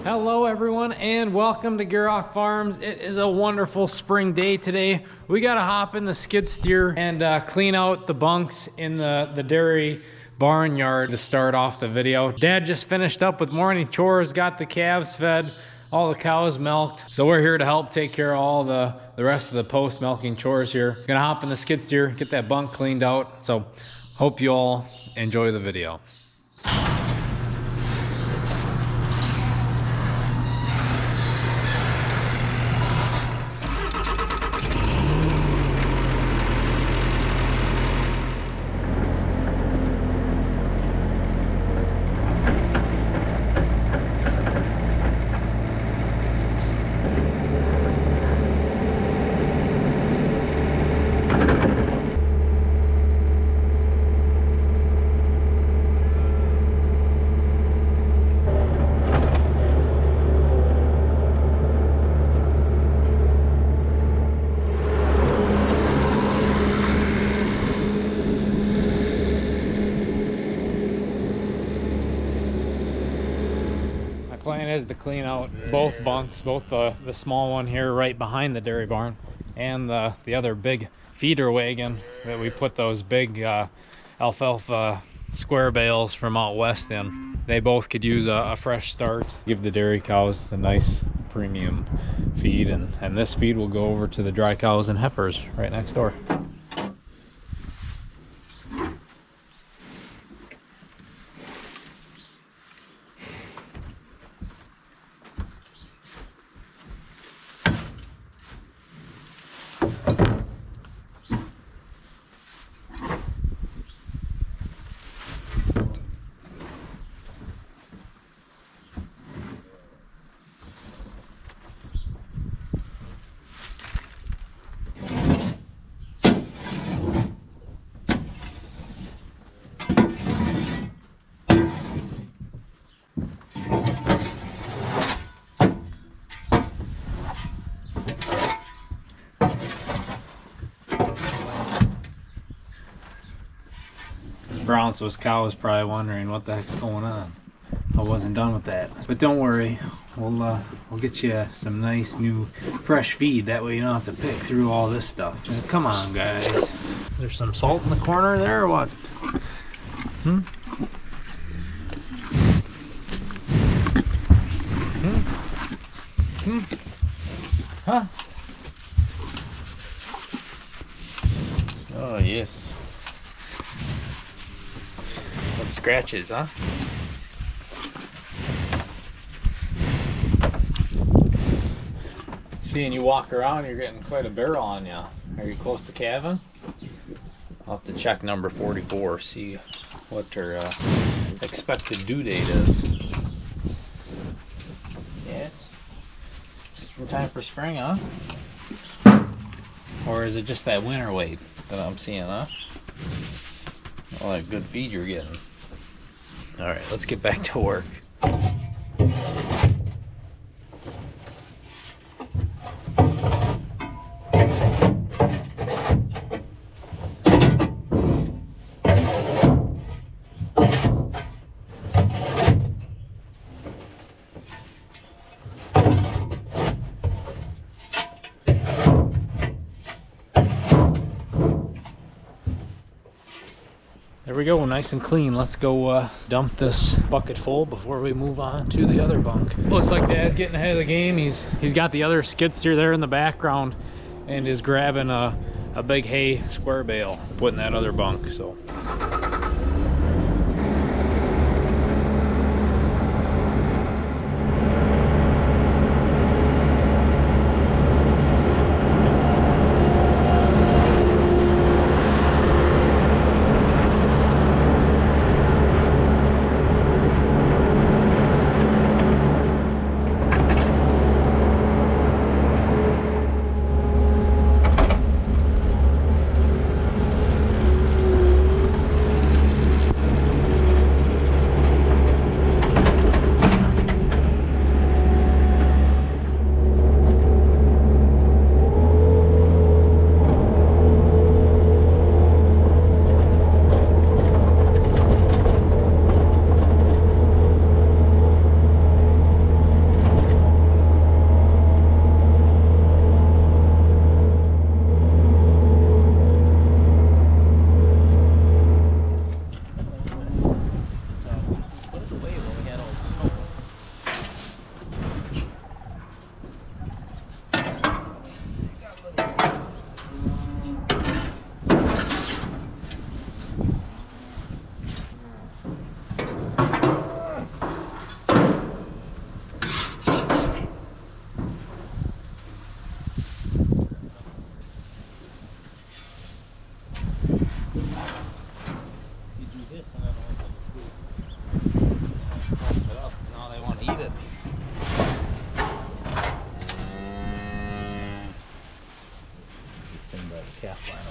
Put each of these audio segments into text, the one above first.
Hello everyone and welcome to Gierok Farms. It is a wonderful spring day today. We gotta hop in the skid steer and clean out the bunks in the dairy barnyard to start off the video. Dad just finished up with morning chores, got the calves fed, all the cows milked. So we're here to help take care of all the rest of the post milking chores here. Gonna hop in the skid steer, get that bunk cleaned out. So hope you all enjoy the video. Plan is to clean out both bunks, both the small one here right behind the dairy barn and the other big feeder wagon that we put those big alfalfa square bales from out west in. They both could use a fresh start, give the dairy cows the nice premium feed, and this feed will go over to the dry cows and heifers right next door. Brown's cow is probably wondering what the heck's going on. I wasn't done with that, but don't worry, we'll get you some nice new fresh feed. That way you don't have to pick through all this stuff. Come on, guys. There's some salt in the corner there, or what? Hmm? Hmm? Hmm? Huh? Oh yes. Some scratches, huh? Seeing you walk around, you're getting quite a barrel on you. Are you close to calving? I'll have to check number 44, see what her expected due date is. Yes? Just in time for spring, huh? Or is it just that winter weight that I'm seeing, huh? All that good feed you're getting. Alright, let's get back to work. There we go, nice and clean. Let's go dump this bucket full before we move on to the other bunk. Looks like Dad's getting ahead of the game. He's got the other skid steer there in the background and is grabbing a big hay square bale, putting that other bunk. So. this and then all the pump it up. Now they want to eat it. This thing by the calf line.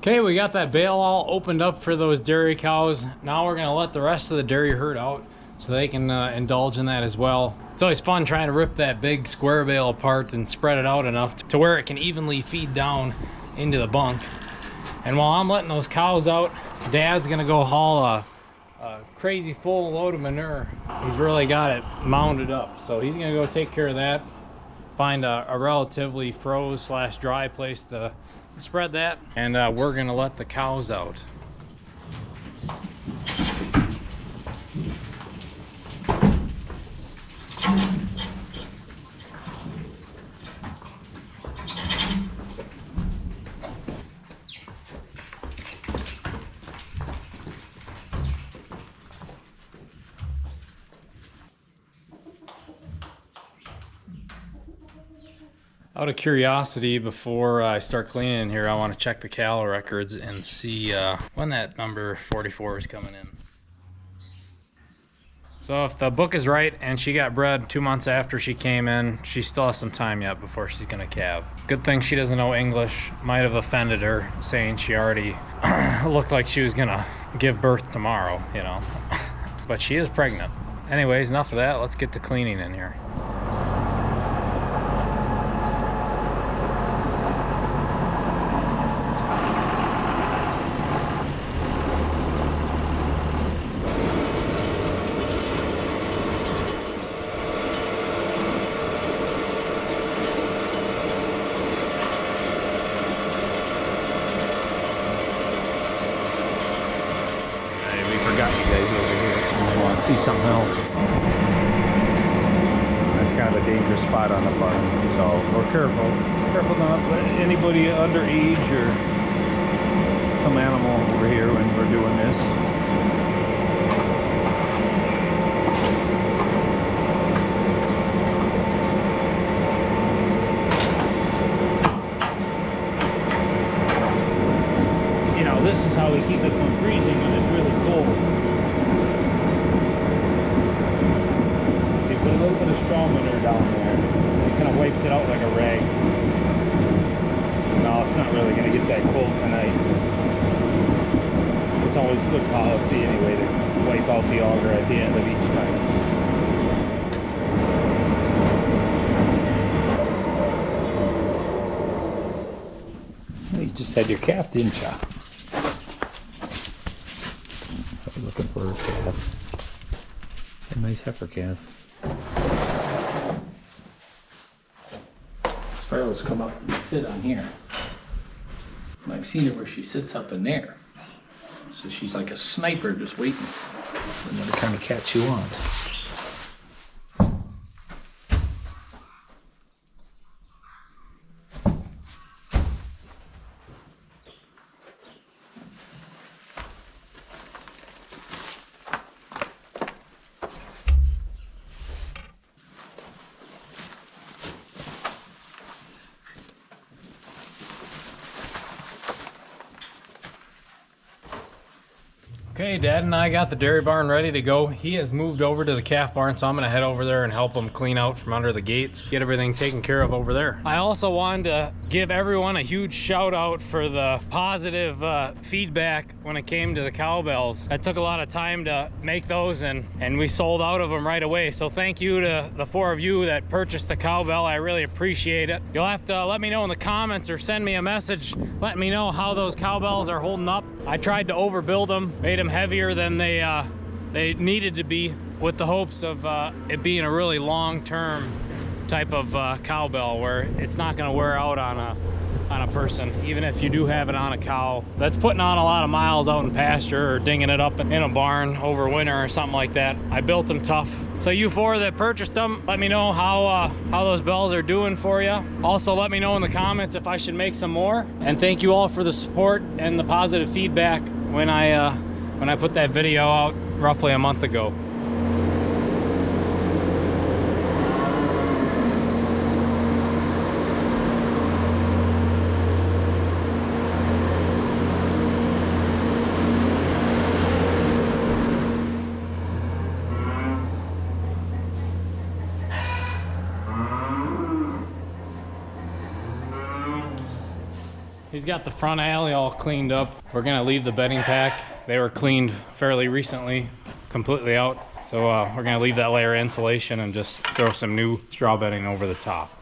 Okay, we got that bale all opened up for those dairy cows. Now we're gonna let the rest of the dairy herd out so they can indulge in that as well. It's always fun trying to rip that big square bale apart and spread it out enough to where it can evenly feed down into the bunk. And while I'm letting those cows out, Dad's gonna go haul a crazy full load of manure. He's really got it mounded up. So he's gonna go take care of that, find a relatively froze/dry place to spread that, and we're gonna let the cows out. Out of curiosity, before I start cleaning in here, I want to check the cattle records and see when that number 44 is coming in. So if the book is right and she got bred 2 months after she came in, she still has some time yet before she's gonna calve. Good thing she doesn't know English. Might have offended her saying she already looked like she was gonna give birth tomorrow, you know. But she is pregnant. Anyways, enough of that. Let's get to cleaning in here. See something else. That's kind of a dangerous spot on the farm, so we're careful not to let anybody underage or some animal over here when we're doing this. You know, this is how we keep it from freezing when it's really cold. wraps it out like a rag. No, it's not really going to get that cold tonight. It's always good policy anyway to wipe out the auger at the end of each night. You just had your calf, didn't you? I'm looking for a calf. A nice heifer calf. Sparrows come up and sit on here. And I've seen her where she sits up in there. So she's like a sniper just waiting for another kind of cat she wants. Okay, Dad and I got the dairy barn ready to go. He has moved over to the calf barn, so I'm gonna head over there and help him clean out from under the gates, get everything taken care of over there. I also wanted to give everyone a huge shout out for the positive feedback when it came to the cowbells. That took a lot of time to make those, and we sold out of them right away. So thank you to the 4 of you that purchased the cowbell. I really appreciate it. You'll have to let me know in the comments or send me a message letting me know how those cowbells are holding up. I tried to overbuild them, made them heavier than they needed to be, with the hopes of it being a really long-term type of cowbell where it's not going to wear out on a person, even if you do have it on a cow that's putting on a lot of miles out in pasture or dinging it up in a barn over winter or something like that. I built them tough. So you 4 that purchased them, let me know how those bells are doing for you. Also let me know in the comments if I should make some more. And thank you all for the support and the positive feedback when I put that video out roughly a month ago. He's got the front alley all cleaned up. We're gonna leave the bedding pack. They were cleaned fairly recently, completely out. So we're gonna leave that layer of insulation and just throw some new straw bedding over the top.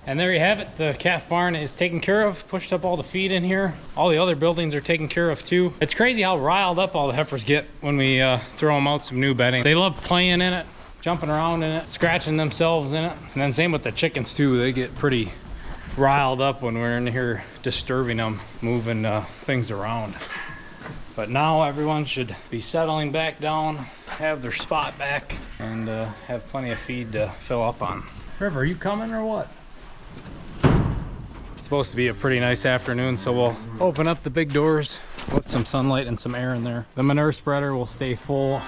And there you have it. The calf barn is taken care of. Pushed up all the feed in here. All the other buildings are taken care of too. It's crazy how riled up all the heifers get when we throw them out some new bedding. They love playing in it, jumping around in it, scratching themselves in it. And then same with the chickens too. They get pretty riled up when we're in here disturbing them, moving things around. But now everyone should be settling back down, have their spot back, and have plenty of feed to fill up on. River, are you coming or what? It's supposed to be a pretty nice afternoon, so we'll open up the big doors, put some sunlight and some air in there. The manure spreader will stay full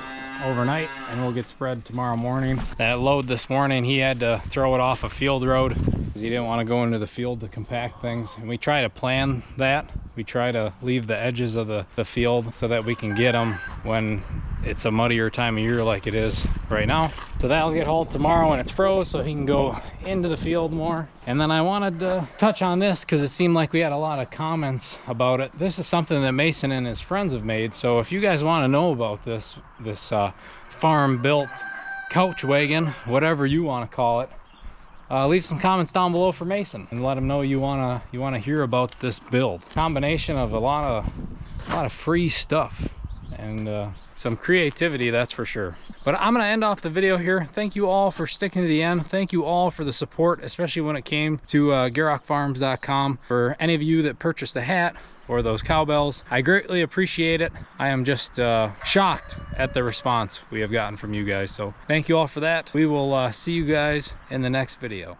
overnight and we'll get spread tomorrow morning. That load this morning, he had to throw it off a field road because he didn't want to go into the field to compact things. And we try to plan that. We try to leave the edges of the field so that we can get them when it's a muddier time of year like it is right now. So that'll get hauled tomorrow when it's froze so he can go into the field more. And then I wanted to touch on this because it seemed like we had a lot of comments about it. This is something that Mason and his friends have made. So if you guys want to know about this farm built couch wagon, whatever you want to call it, leave some comments down below for Mason and let him know you wanna hear about this build. Combination of a lot of free stuff and some creativity, that's for sure. But I'm gonna end off the video here. Thank you all for sticking to the end. Thank you all for the support, especially when it came to GierokFarms.com. For any of you that purchased the hat or those cowbells, I greatly appreciate it. I am just shocked at the response we have gotten from you guys. So thank you all for that. We will see you guys in the next video.